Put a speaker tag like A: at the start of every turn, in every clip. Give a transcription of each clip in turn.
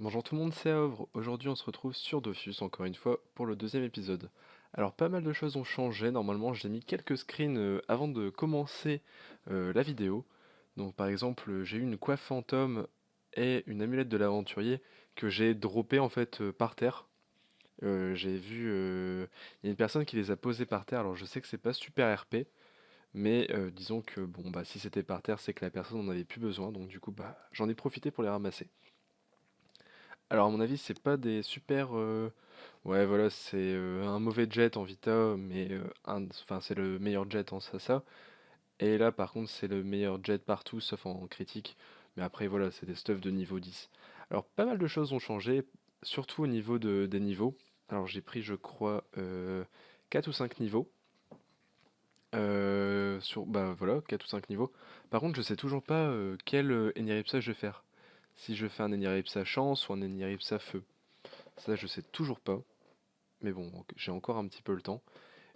A: Bonjour tout le monde, c'est Auvre. Aujourd'hui on se retrouve sur Dofus encore une fois pour le deuxième épisode. Alors pas mal de choses ont changé, normalement j'ai mis quelques screens avant de commencer la vidéo. Donc par exemple j'ai eu une coiffe fantôme et une amulette de l'aventurier que j'ai droppé en fait par terre. J'ai vu, il y a une personne qui les a posées par terre, alors je sais que c'est pas super RP, mais disons que bon bah si c'était par terre c'est que la personne en avait plus besoin, donc du coup bah j'en ai profité pour les ramasser. Alors à mon avis, c'est pas des super. Ouais, voilà, c'est un mauvais jet en Vita, mais enfin c'est le meilleur jet en Sasa. Et là, par contre, c'est le meilleur jet partout, sauf en critique. Mais après, voilà, c'est des stuffs de niveau 10. Alors pas mal de choses ont changé, surtout au niveau des niveaux. Alors j'ai pris, je crois, 4 ou 5 niveaux. Bah voilà, 4 ou 5 niveaux. Par contre, je sais toujours pas quel Eniripsa je vais faire. Si je fais un Eniripsa chance ou un Eniripsa feu. Ça, je sais toujours pas. Mais bon, j'ai encore un petit peu le temps.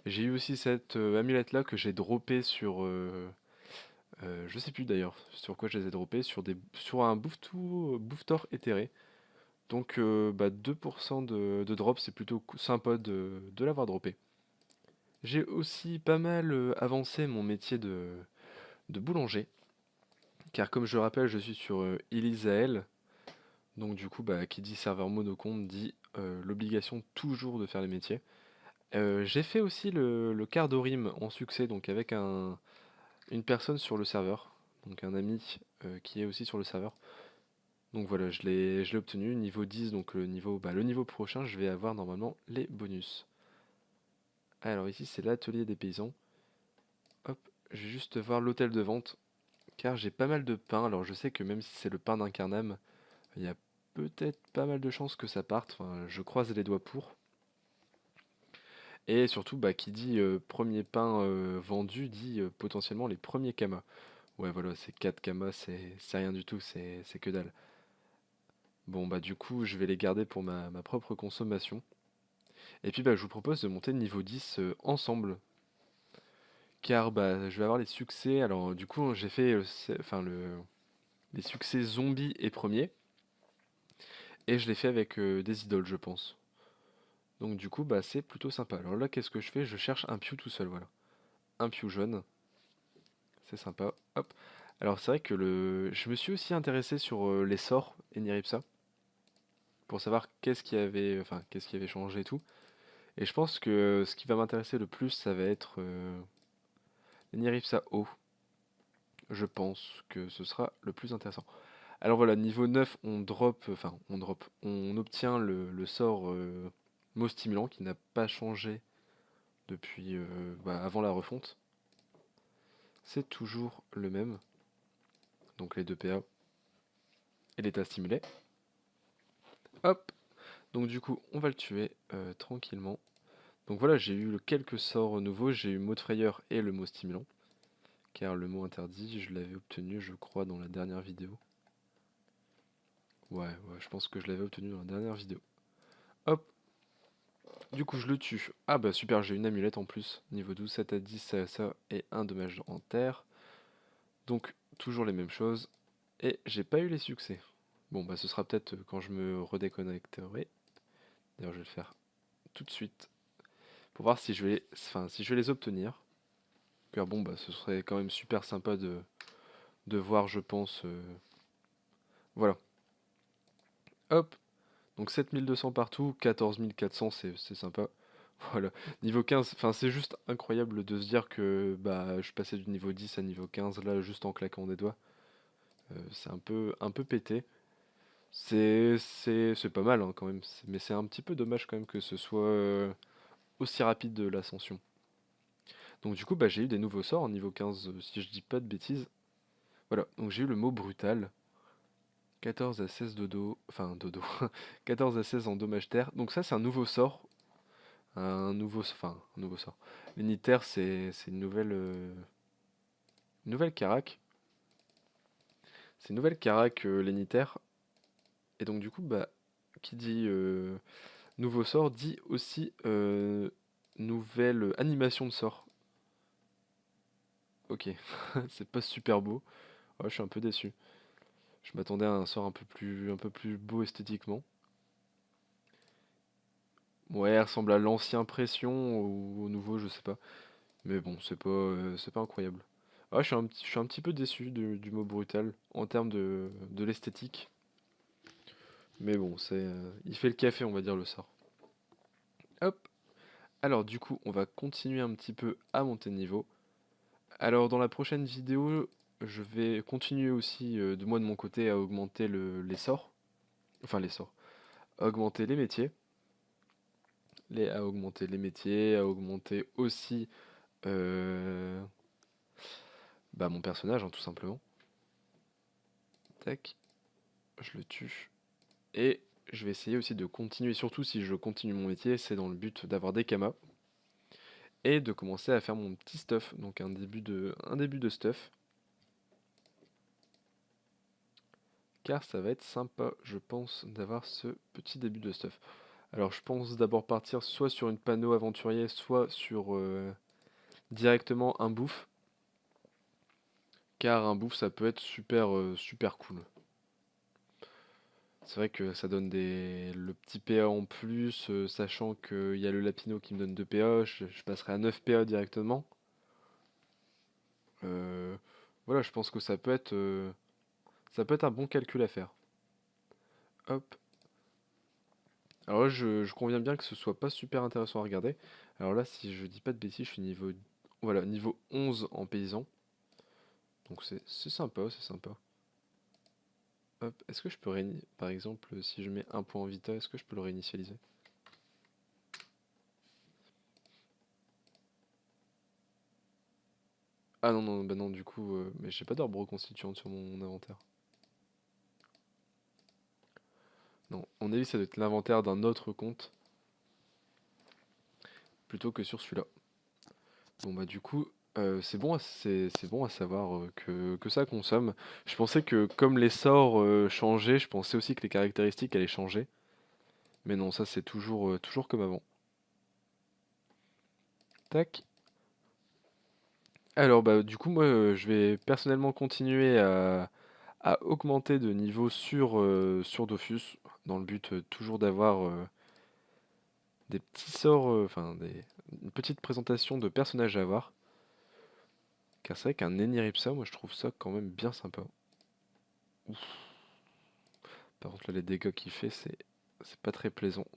A: J'ai eu aussi cette amulette là que j'ai droppé sur. Je sais plus d'ailleurs sur quoi je les ai droppés. Sur un Bouftor éthéré. Donc bah, 2% de drop, c'est plutôt sympa de l'avoir droppé. J'ai aussi pas mal avancé mon métier de boulanger. Car comme je le rappelle, je suis sur Elisael. Donc du coup, bah, qui dit serveur monocombe dit l'obligation toujours de faire les métiers. J'ai fait aussi le quart d'Orim en succès, donc avec une personne sur le serveur, donc un ami qui est aussi sur le serveur. Donc voilà, je l'ai obtenu, niveau 10, donc le niveau prochain, je vais avoir normalement les bonus. Alors ici, c'est l'atelier des paysans. Hop, je vais juste voir l'hôtel de vente, car j'ai pas mal de pain. Alors je sais que même si c'est le pain d'Incarnam, il y a peut-être pas mal de chances que ça parte, enfin, je croise les doigts pour. Et surtout, bah, qui dit premier pain vendu dit potentiellement les premiers kamas. Ouais, voilà, c'est 4 kamas, c'est rien du tout, c'est que dalle. Bon, bah, du coup, je vais les garder pour ma propre consommation. Et puis, bah, je vous propose de monter niveau 10 ensemble. Car, bah, je vais avoir les succès. Alors, du coup, j'ai fait les succès zombies et premiers. Et je l'ai fait avec des idoles, je pense. Donc, du coup, bah, c'est plutôt sympa. Alors là, qu'est-ce que je fais? Je cherche un piou tout seul, voilà. Un piou jaune. C'est sympa. Hop. Alors c'est vrai que je me suis aussi intéressé sur les sorts Eniripsa pour savoir qu'est-ce qui avait changé et tout. Et je pense que ce qui va m'intéresser le plus, ça va être Eniripsa O. Je pense que ce sera le plus intéressant. Alors voilà, niveau 9, on obtient le sort mot stimulant qui n'a pas changé depuis bah, avant la refonte. C'est toujours le même, donc les 2 PA et l'état stimulé. Hop, donc du coup, on va le tuer tranquillement. Donc voilà, j'ai eu quelques sorts nouveaux, j'ai eu mot de frayeur et le mot stimulant. Car le mot interdit, je l'avais obtenu, je crois, dans la dernière vidéo. Ouais, je pense que je l'avais obtenu dans la dernière vidéo. Hop, du coup je le tue. Ah bah super, j'ai une amulette en plus. Niveau 12, 7 à 10, ça et un dommage en terre. Donc toujours les mêmes choses. Et j'ai pas eu les succès. Bon bah ce sera peut-être quand je me redéconnecterai. D'ailleurs je vais le faire tout de suite. Pour voir si je vais les obtenir. Car bon, bah, ce serait quand même super sympa de voir, je pense. Voilà. Hop. Donc 7200 partout, 14400, c'est sympa. Voilà. Niveau 15, enfin, c'est juste incroyable de se dire que bah, je passais du niveau 10 à niveau 15 là, juste en claquant des doigts. C'est un peu pété. C'est pas mal hein, quand même. Mais c'est un petit peu dommage quand même que ce soit aussi rapide de l'ascension. Donc du coup, bah, j'ai eu des nouveaux sorts en niveau 15, si je dis pas de bêtises. Voilà, donc j'ai eu le mot brutal. 14 à 16 dodo, enfin dodo, 14 à 16 en dommage terre. Donc ça c'est un nouveau sort, un nouveau sort. L'unitaire c'est une nouvelle carac, c'est une nouvelle carac l'unitaire. Et donc du coup bah qui dit nouveau sort dit aussi nouvelle animation de sort. Ok, c'est pas super beau. Ouais, je suis un peu déçu. Je m'attendais à un sort un peu plus beau esthétiquement. Ouais, elle ressemble à l'ancien Pression ou au nouveau, je sais pas. Mais bon, c'est pas incroyable. Ah, je suis un petit peu déçu du mot brutal en termes de l'esthétique. Mais bon, il fait le café, on va dire, le sort. Hop. Alors du coup, on va continuer un petit peu à monter de niveau. Alors dans la prochaine vidéo, je vais continuer aussi de moi de mon côté à augmenter les sorts. Enfin les sorts. À augmenter les métiers. À augmenter les métiers, à augmenter aussi euh, bah, mon personnage, hein, tout simplement. Tac, je le tue. Et je vais essayer aussi de continuer, surtout si je continue mon métier, c'est dans le but d'avoir des kamas. Et de commencer à faire mon petit stuff, donc un début de stuff. Car ça va être sympa, je pense, d'avoir ce petit début de stuff. Alors je pense d'abord partir soit sur une panneau aventurier, soit sur directement un bouffe. Car un bouffe ça peut être super cool. C'est vrai que ça donne le petit PA en plus, sachant qu'il y a le Lapino qui me donne 2 PA, je passerai à 9 PA directement. Euh, voilà, je pense que ça peut être un bon calcul à faire. Hop. Alors là, je conviens bien que ce soit pas super intéressant à regarder. Alors là, si je dis pas de bêtises, je suis voilà, niveau 11 en paysan. Donc c'est sympa, c'est sympa. Hop, est-ce que je peux réinitialiser, par exemple, si je mets un point en vita, est-ce que je peux le réinitialiser? Ah non, non, bah non, du coup, mais j'ai pas d'arbre reconstituante sur mon inventaire. Non, on mon avis, ça doit être l'inventaire d'un autre compte, plutôt que sur celui-là. Bon bah du coup, c'est bon à savoir que ça consomme. Je pensais que comme les sorts changeaient, je pensais aussi que les caractéristiques allaient changer. Mais non, ça c'est toujours comme avant. Tac. Alors bah du coup moi je vais personnellement continuer à augmenter de niveau sur Dofus, dans le but toujours d'avoir des petits sorts, une petite présentation de personnages à avoir. Car c'est vrai qu'un Eniripsa, moi je trouve ça quand même bien sympa. Ouf. Par contre là les dégâts qu'il fait c'est pas très plaisant.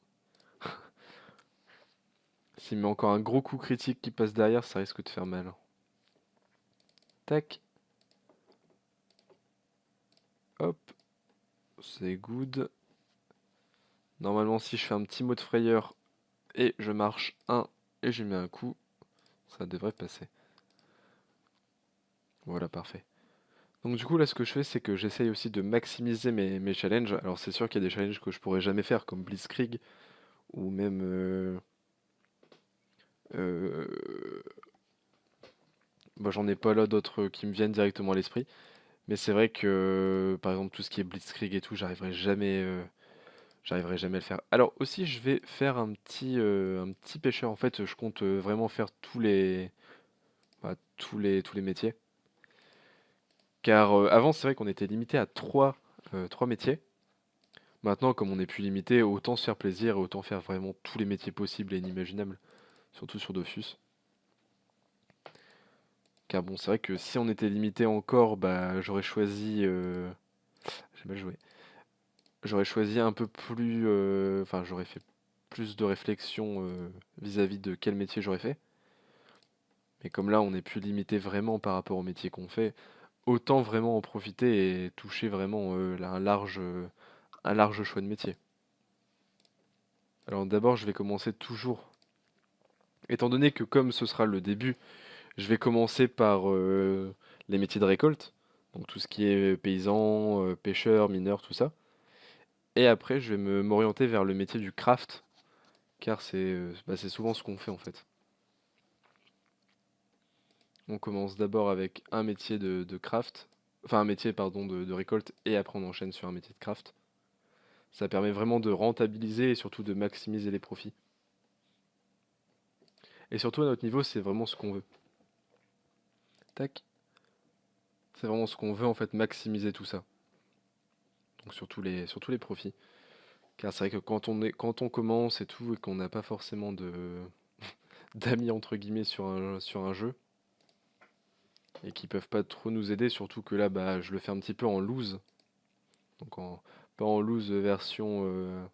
A: S'il met encore un gros coup critique qui passe derrière, ça risque de faire mal. Tac, hop, c'est good. Normalement si je fais un petit mot de frayeur et je marche un et je lui mets un coup, ça devrait passer. Voilà, parfait. Donc du coup là ce que je fais c'est que j'essaye aussi de maximiser mes challenges. Alors c'est sûr qu'il y a des challenges que je pourrais jamais faire comme Blitzkrieg ou même euh, bah, j'en ai pas là d'autres qui me viennent directement à l'esprit. Mais c'est vrai que par exemple tout ce qui est Blitzkrieg et tout, j'arriverai jamais à le faire. Alors aussi je vais faire un petit pêcheur. En fait je compte vraiment faire tous les métiers. Car avant c'est vrai qu'on était limité à trois métiers. Maintenant, comme on n'est plus limité, autant se faire plaisir et autant faire vraiment tous les métiers possibles et inimaginables, surtout sur Dofus. Car bon, c'est vrai que si on était limité encore, bah j'aurais choisi. J'ai mal joué. J'aurais choisi un peu plus. Enfin, j'aurais fait plus de réflexion vis-à-vis de quel métier j'aurais fait. Mais comme là, on n'est plus limité vraiment par rapport au métier qu'on fait, autant vraiment en profiter et toucher vraiment un large choix de métier. Alors d'abord, je vais commencer toujours. Étant donné que comme ce sera le début, je vais commencer par les métiers de récolte, donc tout ce qui est paysan, pêcheur, mineur, tout ça. Et après, je vais m'orienter vers le métier du craft, car c'est souvent ce qu'on fait en fait. On commence d'abord avec un métier de craft, enfin un métier pardon de récolte, et après on enchaîne sur un métier de craft. Ça permet vraiment de rentabiliser et surtout de maximiser les profits. Et surtout à notre niveau, c'est vraiment ce qu'on veut. Tac. C'est vraiment ce qu'on veut en fait, maximiser tout ça. donc sur tous les profils. Car c'est vrai que quand on commence et tout, et qu'on n'a pas forcément d'amis entre guillemets sur un jeu, et qui peuvent pas trop nous aider, surtout que là, bah, je le fais un petit peu en loose, donc pas en loose version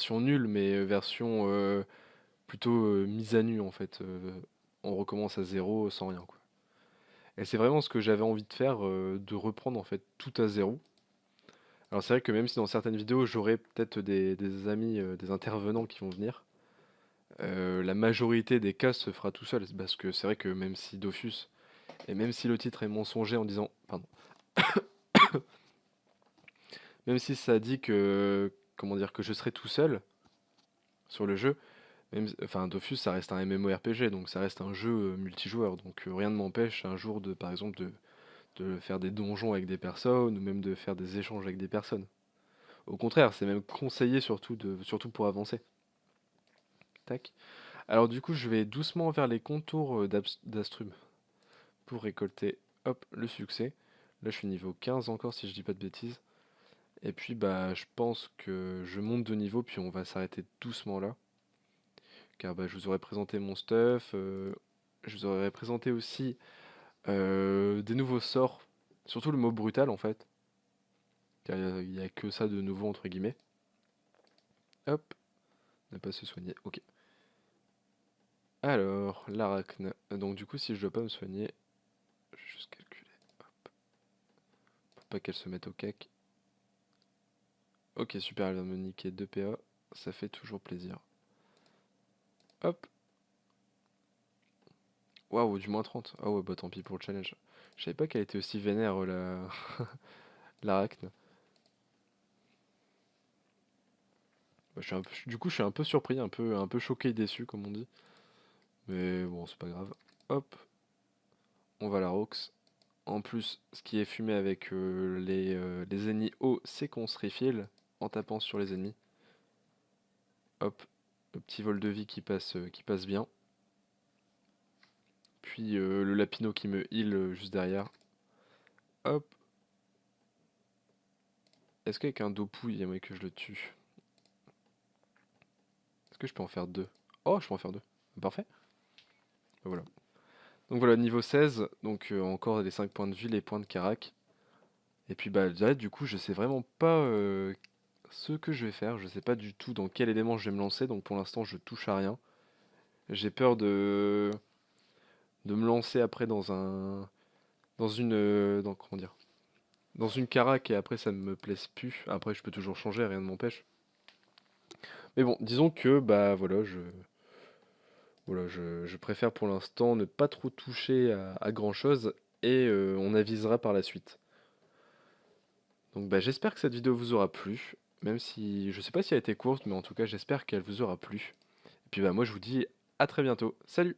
A: nulle, mais version plutôt mise à nu en fait. On recommence à zéro sans rien, quoi. Et c'est vraiment ce que j'avais envie de faire, de reprendre en fait tout à zéro. Alors c'est vrai que même si dans certaines vidéos j'aurai peut-être des amis, des intervenants qui vont venir, la majorité des cas se fera tout seul. Parce que c'est vrai que même si Dofus, et même si le titre est mensonger en disant, pardon, même si ça dit que, comment dire, que je serai tout seul sur le jeu, même, enfin Dofus ça reste un MMORPG, donc ça reste un jeu multijoueur, donc rien ne m'empêche un jour de, par exemple, de faire des donjons avec des personnes, ou même de faire des échanges avec des personnes. Au contraire, c'est même conseillé surtout pour avancer. Tac. Alors du coup, je vais doucement vers les contours d'Astrum pour récolter, hop, le succès. Là, je suis niveau 15 encore, si je dis pas de bêtises. Et puis, bah, je pense que je monte de niveau, puis on va s'arrêter doucement là. Car bah, je vous aurais présenté mon stuff, je vous aurais présenté aussi des nouveaux sorts, surtout le mot brutal en fait. Car il n'y a que ça de nouveau entre guillemets. Hop, ne pas se soigner, ok. Alors, l'arachne. Donc du coup, si je dois pas me soigner, je vais juste calculer, hop, pour pas qu'elle se mette au cac. Ok, super, elle vient me niquer 2 PA, ça fait toujours plaisir. Hop, waouh, du moins 30. Ah ouais, bah tant pis pour le challenge. Je savais pas qu'elle était aussi vénère, l'arachne. Bah, du coup, je suis un peu surpris, un peu choqué et déçu, comme on dit. Mais bon, c'est pas grave. Hop, on va la rox. En plus, ce qui est fumé avec les ennemis hauts, c'est qu'on se refill en tapant sur les ennemis. Hop, le petit vol de vie qui passe bien. Puis le lapino qui me heal juste derrière. Hop. Est-ce qu'avec un Dopu, il y a moyen que je le tue? Est-ce que je peux en faire deux? Oh, je peux en faire deux. Parfait. Voilà. Donc voilà, niveau 16. Donc encore les 5 points de vie, les points de carac. Et puis bah là, du coup, je sais vraiment pas ce que je vais faire. Je sais pas du tout dans quel élément je vais me lancer. Donc pour l'instant, je touche à rien. J'ai peur de me lancer après dans une, comment dire, dans une carac et après ça me plaise plus. Après, je peux toujours changer, rien ne m'empêche. Mais bon, disons que bah voilà, je préfère pour l'instant ne pas trop toucher à grand chose et on avisera par la suite. Donc bah j'espère que cette vidéo vous aura plu, même si je sais pas si elle a été courte, mais en tout cas j'espère qu'elle vous aura plu. Et puis bah moi je vous dis à très bientôt. Salut!